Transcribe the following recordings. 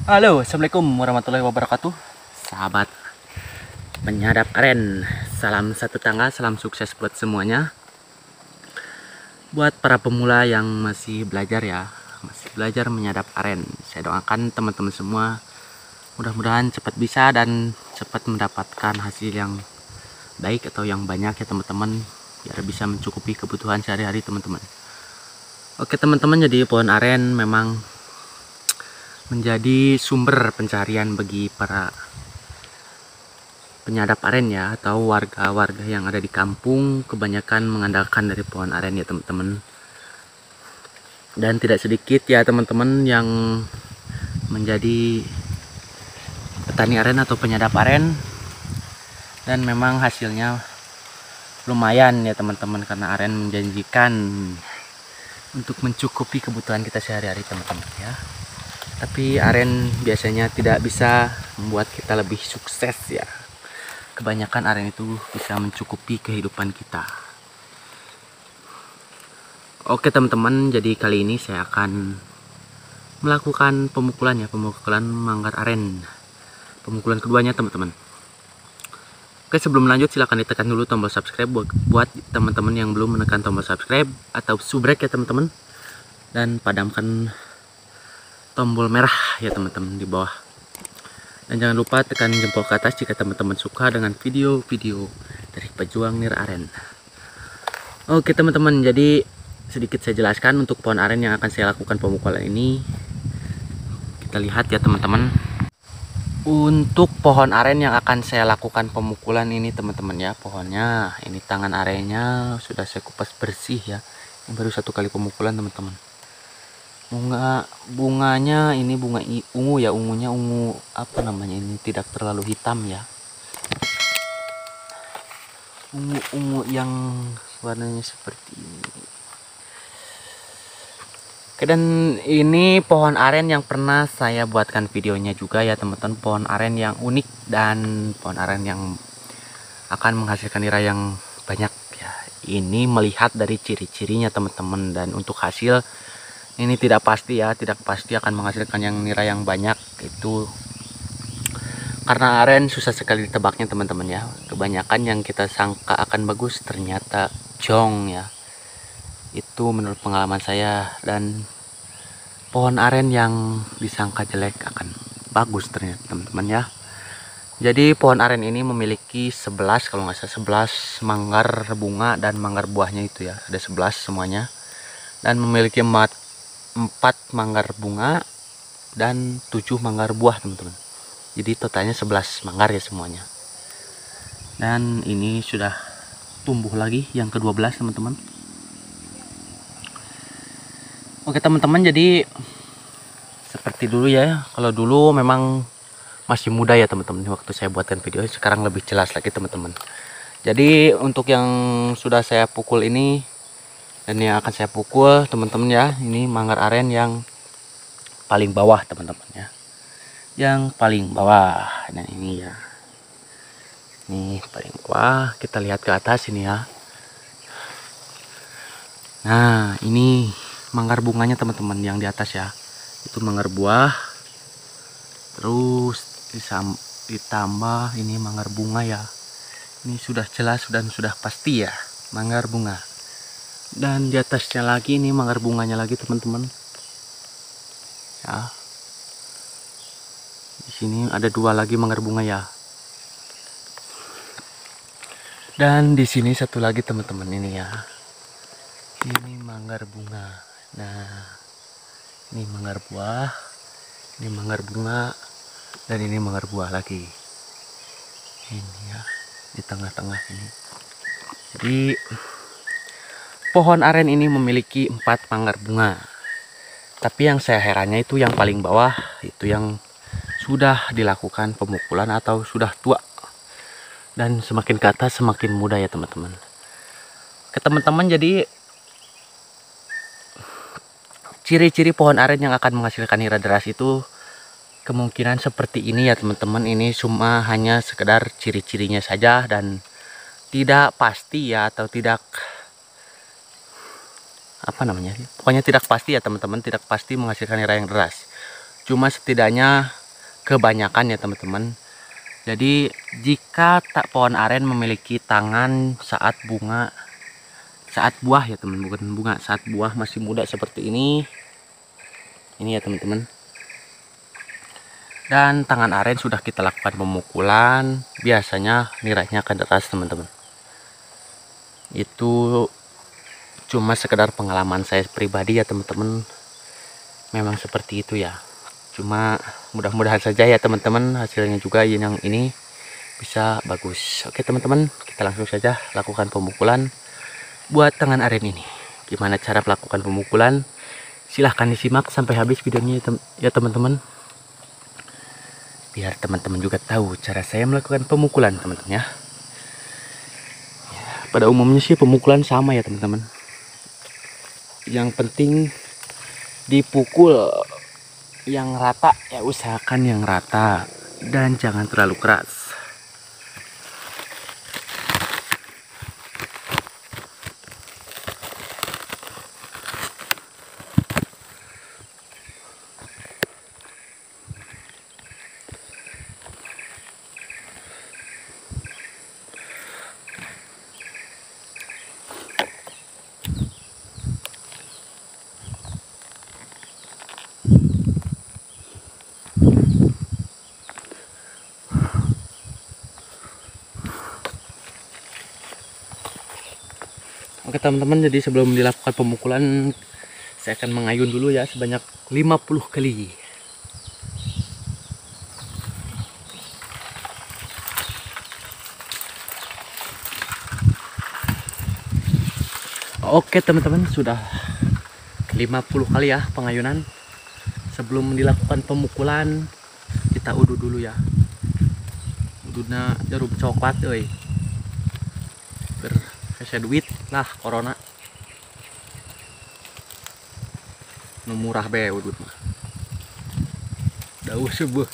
Halo, assalamualaikum warahmatullahi wabarakatuh. Sahabat penyadap aren, salam satu tangga, salam sukses buat semuanya. Buat para pemula yang masih belajar ya, masih belajar menyadap aren, saya doakan teman-teman semua mudah-mudahan cepat bisa dan cepat mendapatkan hasil yang baik atau yang banyak ya teman-teman, biar bisa mencukupi kebutuhan sehari-hari teman-teman. Oke teman-teman, jadi pohon aren memang menjadi sumber pencarian bagi para penyadap aren ya, atau warga-warga yang ada di kampung kebanyakan mengandalkan dari pohon aren ya teman-teman. Dan tidak sedikit ya teman-teman yang menjadi petani aren atau penyadap aren, dan memang hasilnya lumayan ya teman-teman, karena aren menjanjikan untuk mencukupi kebutuhan kita sehari-hari teman-teman ya. Tapi aren biasanya tidak bisa membuat kita lebih sukses ya. Kebanyakan aren itu bisa mencukupi kehidupan kita. Oke teman-teman, jadi kali ini saya akan melakukan pemukulan ya, pemukulan manggar aren. Pemukulan keduanya teman-teman. Oke, sebelum lanjut silahkan ditekan dulu tombol subscribe buat teman-teman yang belum menekan tombol subscribe atau subrek ya teman-teman. Dan padamkan tombol merah ya teman-teman di bawah, dan jangan lupa tekan jempol ke atas jika teman-teman suka dengan video-video dari pejuang nir aren. Oke teman-teman, jadi sedikit saya jelaskan untuk pohon aren yang akan saya lakukan pemukulan ini. Kita lihat ya teman-teman, untuk pohon aren yang akan saya lakukan pemukulan ini teman-teman ya, pohonnya ini, tangan arennya sudah saya kupas bersih ya. Ini baru satu kali pemukulan teman-teman. Bunganya ini bunga ungu ya, ungunya ungu apa namanya ini, tidak terlalu hitam ya, ungu yang warnanya seperti ini. Oke, dan ini pohon aren yang pernah saya buatkan videonya juga ya teman-teman, pohon aren yang unik dan pohon aren yang akan menghasilkan nira yang banyak ya. Ini melihat dari ciri-cirinya teman-teman, dan untuk hasil ini tidak pasti ya, tidak pasti akan menghasilkan yang nira yang banyak. Itu karena aren susah sekali ditebaknya teman-teman ya. Kebanyakan yang kita sangka akan bagus ternyata jong ya. Itu menurut pengalaman saya. Dan pohon aren yang disangka jelek akan bagus ternyata teman-teman ya. Jadi pohon aren ini memiliki 11, kalau nggak salah 11 manggar bunga dan manggar buahnya itu ya. Ada 11 semuanya. Dan memiliki 4 manggar bunga dan 7 manggar buah teman-teman. Jadi totalnya 11 manggar ya semuanya. Dan ini sudah tumbuh lagi yang ke-12 teman-teman. Oke teman-teman, jadi seperti dulu ya. Kalau dulu memang masih muda ya teman-teman, waktu saya buatkan video, sekarang lebih jelas lagi teman-teman. Jadi untuk yang sudah saya pukul ini dan yang akan saya pukul teman-teman ya, ini manggar aren yang paling bawah teman-teman ya, yang paling bawah. Nah ini ya, ini paling bawah, kita lihat ke atas ini ya. Nah ini manggar bunganya teman-teman yang di atas ya, itu manggar buah, terus ditambah ini manggar bunga ya. Ini sudah jelas dan sudah pasti ya manggar bunga. Dan di atasnya lagi ini manggar bunganya lagi teman-teman ya. Di sini ada 2 lagi manggar bunga ya. Dan di sini satu lagi teman-teman ini ya. Ini manggar bunga. Nah, ini manggar buah, ini manggar bunga, dan ini manggar buah lagi. Ini ya, di tengah-tengah ini. Jadi pohon aren ini memiliki 4 manggar bunga. Tapi yang saya herannya itu yang paling bawah, itu yang sudah dilakukan pemukulan atau sudah tua. Dan semakin ke atas semakin muda ya teman-teman. Ke teman-teman, jadi ciri-ciri pohon aren yang akan menghasilkan nira deras itu kemungkinan seperti ini ya teman-teman. Ini cuma hanya sekedar ciri-cirinya saja dan tidak pasti ya, atau tidak apa namanya, pokoknya tidak pasti ya teman-teman, tidak pasti menghasilkan nira yang deras. Cuma setidaknya kebanyakan ya teman-teman. Jadi jika pohon aren memiliki tangan saat bunga, saat buah ya teman, bukan bunga, saat buah masih muda seperti ini ya teman-teman. Dan tangan aren sudah kita lakukan pemukulan, biasanya nirainya akan deras teman-teman. Itu cuma sekedar pengalaman saya pribadi ya teman-teman, memang seperti itu ya. Cuma mudah-mudahan saja ya teman-teman hasilnya juga yang ini bisa bagus. Oke teman-teman, kita langsung saja lakukan pemukulan buat tangan aren ini. Gimana cara melakukan pemukulan? Silahkan disimak sampai habis videonya ya teman-teman, biar teman-teman juga tahu cara saya melakukan pemukulan teman-teman ya. Pada umumnya sih pemukulan sama ya teman-teman, yang penting dipukul yang rata ya, usahakan yang rata dan jangan terlalu keras. Oke teman-teman, jadi sebelum dilakukan pemukulan saya akan mengayun dulu ya sebanyak 50 kali. Oke teman-teman, sudah 50 kali ya pengayunan. Sebelum dilakukan pemukulan kita uduk dulu ya. Uduknya jarum coklat euy. Berkasih duit lah corona. Nu murah be udut mah. Dauh sebuah.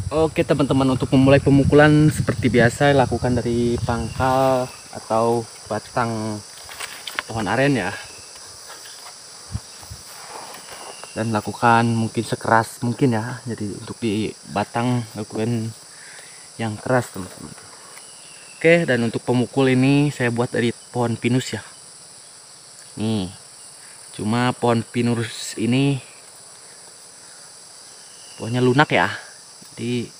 Oke teman-teman, untuk memulai pemukulan seperti biasa lakukan dari pangkal atau batang pohon aren ya, dan lakukan mungkin sekeras mungkin ya. Jadi untuk di batang lakukan yang keras teman-teman. Oke, dan untuk pemukul ini saya buat dari pohon pinus ya. Nih, cuma pohon pinus ini pohonnya lunak ya. Jadi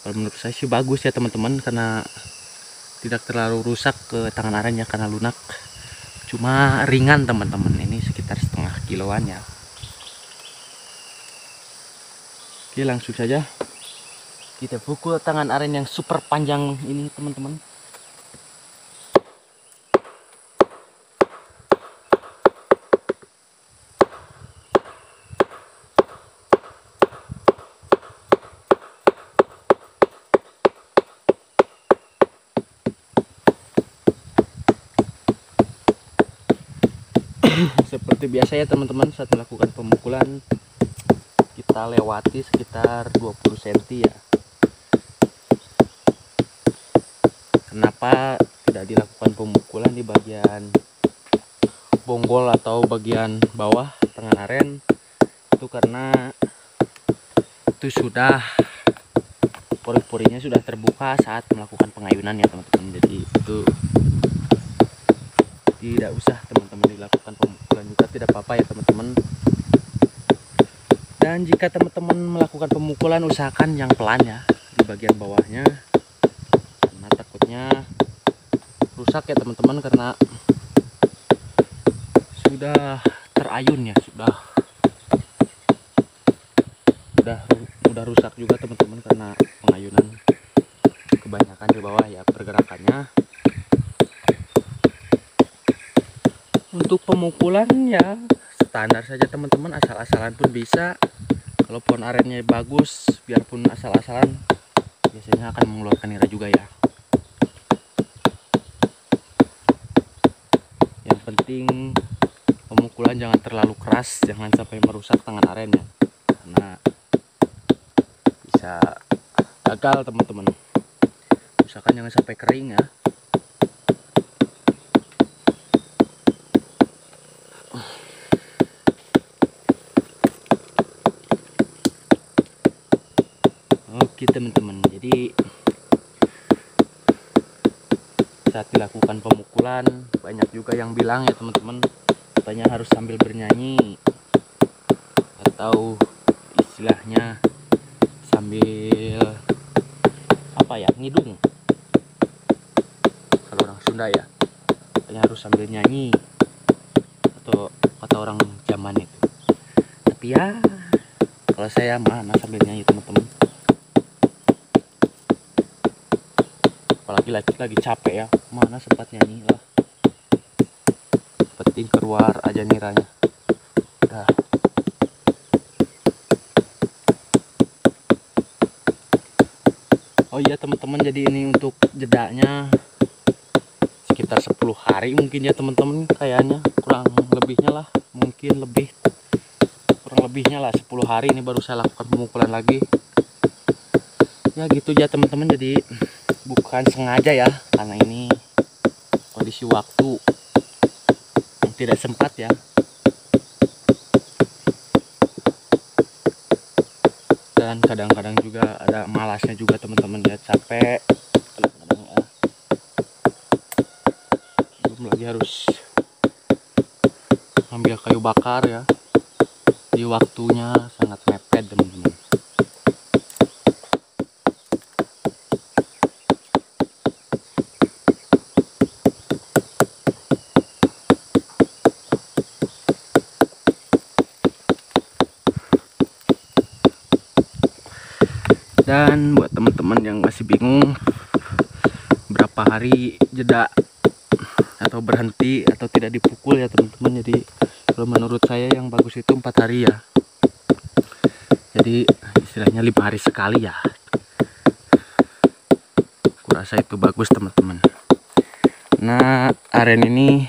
kalau menurut saya sih bagus ya teman-teman, karena tidak terlalu rusak ke tangan arennya karena lunak. Cuma ringan teman-teman, ini sekitar setengah kiloan ya. Oke, langsung saja kita pukul tangan aren yang super panjang ini teman-teman. Seperti biasa ya teman-teman, saat melakukan pemukulan kita lewati sekitar 20 cm ya. Kenapa tidak dilakukan pemukulan di bagian bonggol atau bagian bawah tangan aren? Itu karena itu sudah pori-porinya sudah terbuka saat melakukan pengayunan ya teman-teman. Jadi itu tidak usah teman-teman dilakukan pemukulan juga, tidak apa-apa ya teman-teman. Dan jika teman-teman melakukan pemukulan usahakan yang pelan ya di bagian bawahnya, karena takutnya rusak ya teman-teman, karena sudah terayun ya, sudah rusak juga teman-teman karena pengayunan kebanyakan di bawah ya pergerakannya. Untuk pemukulan ya standar saja teman-teman, asal-asalan pun bisa. Kalau pohon arennya bagus, biarpun asal-asalan biasanya akan mengeluarkan nira juga ya. Yang penting pemukulan pemukulan jangan terlalu keras, jangan sampai merusak tangan aren ya, karena bisa gagal teman-teman. Usahakan jangan sampai kering ya. Oke teman-teman, jadi saat dilakukan pemukulan banyak juga yang bilang ya teman-teman, katanya harus sambil bernyanyi atau istilahnya sambil apa ya, ngidung kalau orang Sunda ya, katanya harus sambil nyanyi atau kata orang zaman itu. Tapi ya kalau saya mana sambil nyanyi teman-teman, apalagi lagi capek ya, mana sempat nyanyi lah. Penting keluar aja niranya. Udah. Oh iya teman-teman, jadi ini untuk jedanya sekitar 10 hari mungkin ya teman-teman, kayaknya kurang lebihnya lah, mungkin kurang lebihnya lah 10 hari ini baru saya lakukan pemukulan lagi. Ya gitu ya teman-teman, jadi bukan sengaja ya, karena ini kondisi waktu yang tidak sempat ya. Dan kadang-kadang juga ada malasnya juga teman-teman ya, capek kadang-kadang ya. Belum lagi harus ambil kayu bakar ya, di waktunya sangat mepet teman-teman. Dan buat teman-teman yang masih bingung berapa hari jeda atau berhenti atau tidak dipukul ya teman-teman, jadi kalau menurut saya yang bagus itu 4 hari ya, jadi istilahnya 5 hari sekali ya, kurasa itu bagus teman-teman. Nah aren ini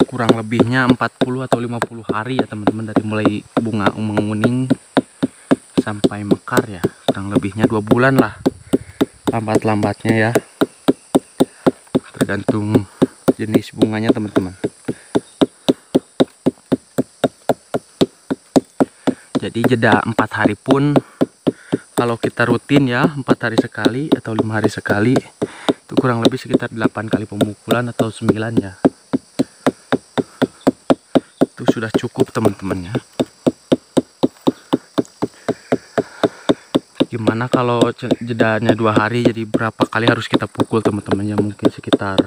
kurang lebihnya 40 atau 50 hari ya teman-teman, dari mulai bunga menguning sampai mekar ya, kurang lebihnya 2 bulan lah lambat-lambatnya ya, tergantung jenis bunganya teman-teman. Jadi jeda 4 hari pun kalau kita rutin ya, 4 hari sekali atau 5 hari sekali, itu kurang lebih sekitar 8 kali pemukulan atau 9 ya, itu sudah cukup teman-teman ya. Gimana kalau jedanya 2 hari, jadi berapa kali harus kita pukul teman-teman ya, mungkin sekitar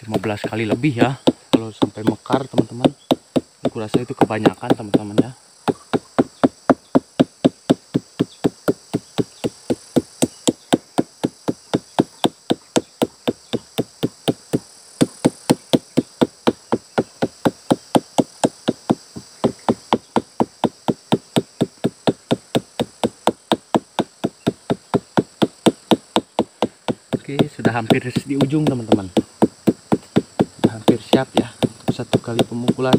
15 kali lebih ya kalau sampai mekar teman-teman. Aku rasa itu kebanyakan teman-teman ya. Oke, sudah hampir di ujung teman-teman, sudah hampir siap ya untuk 1 kali pemukulan.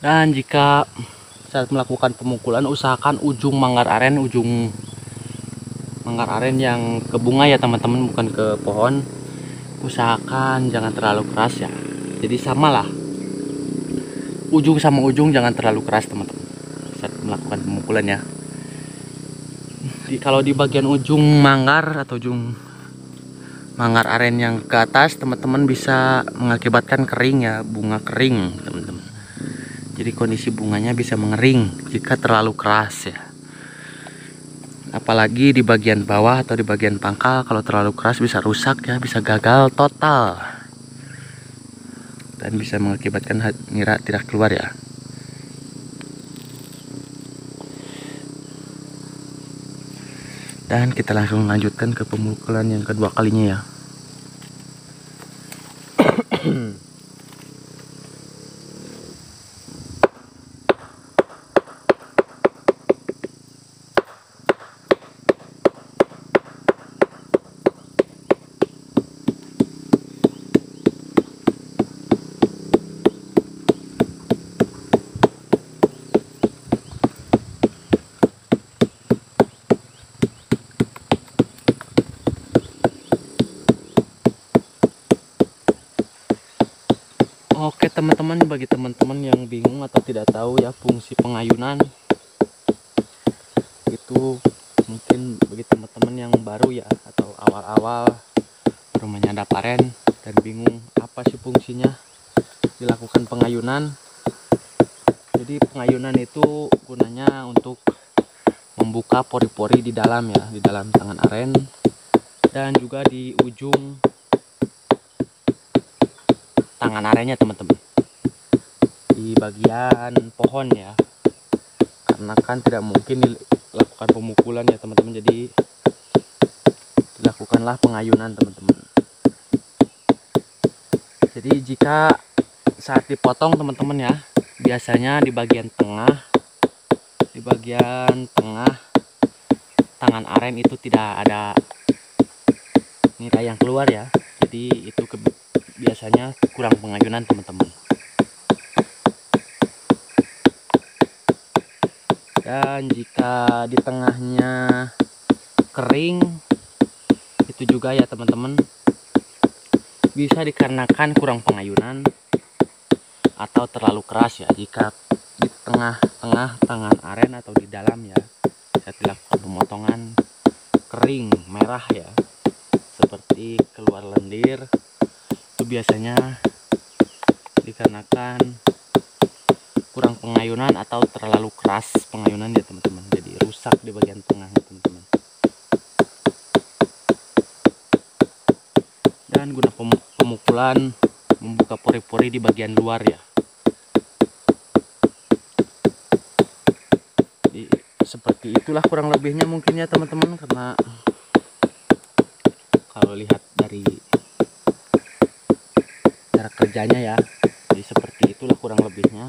Dan jika saat melakukan pemukulan, usahakan ujung manggar aren yang ke bunga ya teman-teman, bukan ke pohon. Usahakan jangan terlalu keras ya, jadi samalah ujung sama ujung, jangan terlalu keras teman-teman saat melakukan pemukulan ya. Kalau di bagian ujung manggar atau ujung manggar aren yang ke atas teman-teman, bisa mengakibatkan kering ya, bunga kering teman-teman. Jadi kondisi bunganya bisa mengering jika terlalu keras ya. Apalagi di bagian bawah atau di bagian pangkal, kalau terlalu keras bisa rusak ya, bisa gagal total. Dan bisa mengakibatkan nira tidak keluar ya. Dan kita langsung lanjutkan ke pemukulan yang kedua kalinya ya. Oke teman-teman, bagi teman-teman yang bingung atau tidak tahu ya fungsi pengayunan itu, mungkin bagi teman-teman yang baru ya atau awal-awal baru menyadap aren dan bingung apa sih fungsinya dilakukan pengayunan. Jadi pengayunan itu gunanya untuk membuka pori-pori di dalam ya, di dalam tangan aren dan juga di ujung tangan arennya teman-teman, di bagian pohon ya, karena kan tidak mungkin dilakukan pemukulan ya teman-teman, jadi dilakukanlah pengayunan teman-teman. Jadi jika saat dipotong teman-teman ya, biasanya di bagian tengah tangan aren itu tidak ada nirai yang keluar ya, jadi itu biasanya kurang pengayunan teman-teman. Dan jika di tengahnya kering itu juga ya teman-teman, bisa dikarenakan kurang pengayunan atau terlalu keras ya. Jika di tengah-tengah tangan aren atau di dalam ya, saat dilakukan pemotongan kering merah ya, seperti keluar lendir, itu biasanya dikarenakan kurang pengayunan atau terlalu keras pengayunan ya teman-teman, jadi rusak di bagian tengah ya teman-teman. Dan guna pemukulan membuka pori-pori di bagian luar ya. Jadi, seperti itulah kurang lebihnya mungkin ya teman-teman, karena kalau lihat dari cara kerjanya ya, jadi seperti itulah kurang lebihnya.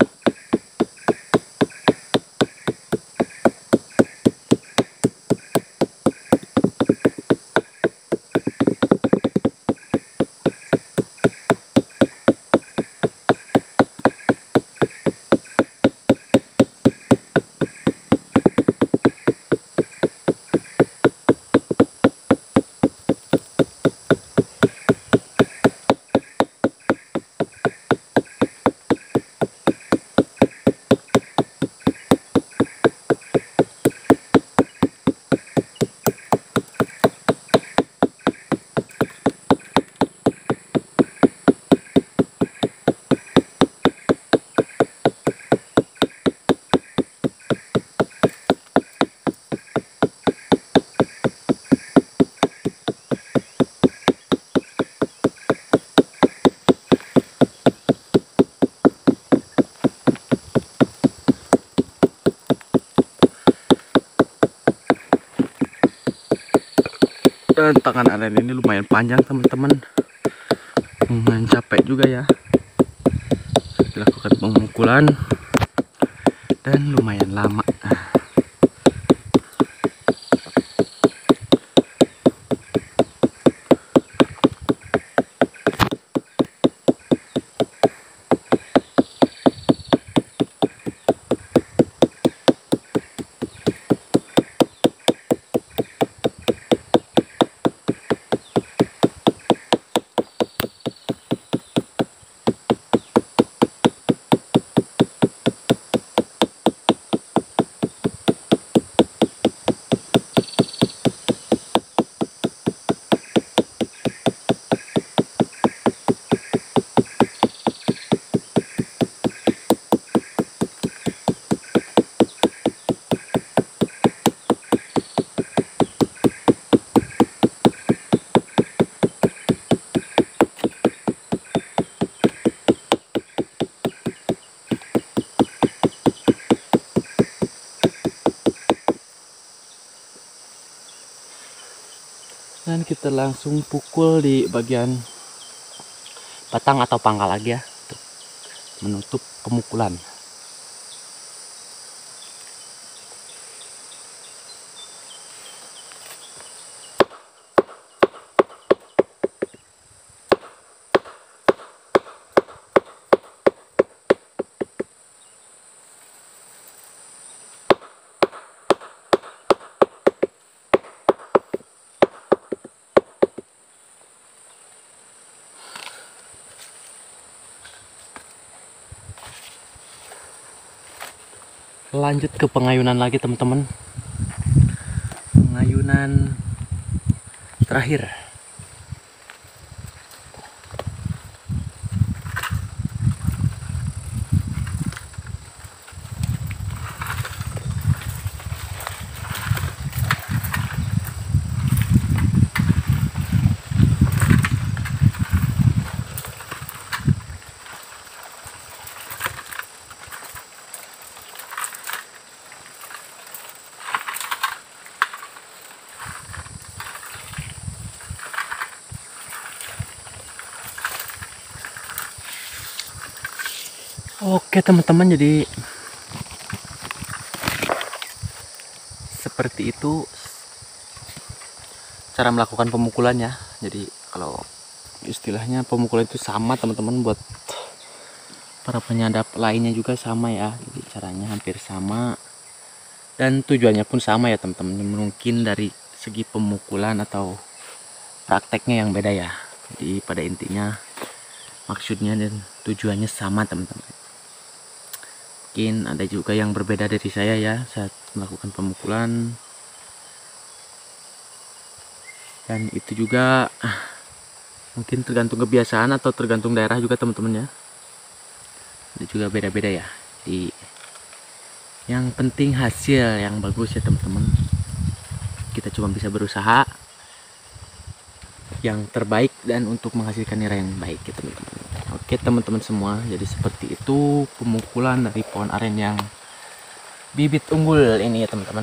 Dan tangan aren ini lumayan panjang teman-teman, lumayan capek juga ya dilakukan pemukulan dan lumayan lama. kita langsung pukul di bagian batang atau pangkal lagi ya, untuk menutup pemukulan. Lanjut ke pengayunan lagi teman-teman. Pengayunan terakhir. Oke teman-teman, jadi seperti itu cara melakukan pemukulannya. Jadi kalau istilahnya pemukulan itu sama teman-teman, buat para penyadap lainnya juga sama ya. Jadi caranya hampir sama dan tujuannya pun sama ya teman-teman. Mungkin dari segi pemukulan atau prakteknya yang beda ya. Jadi pada intinya maksudnya dan tujuannya sama teman-teman. Mungkin ada juga yang berbeda dari saya ya saat melakukan pemukulan, dan itu juga mungkin tergantung kebiasaan atau tergantung daerah juga teman-teman ya. Itu juga beda-beda ya. Jadi yang penting hasil yang bagus ya teman-teman. Kita cuma bisa berusaha yang terbaik dan untuk menghasilkan nilai yang baik ya teman-teman. Oke teman-teman semua, jadi seperti itu pemukulan dari pohon aren yang bibit unggul ini ya teman-teman.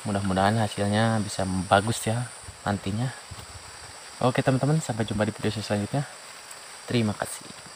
Mudah-mudahan hasilnya bisa bagus ya nantinya. Oke teman-teman, sampai jumpa di video selanjutnya. Terima kasih.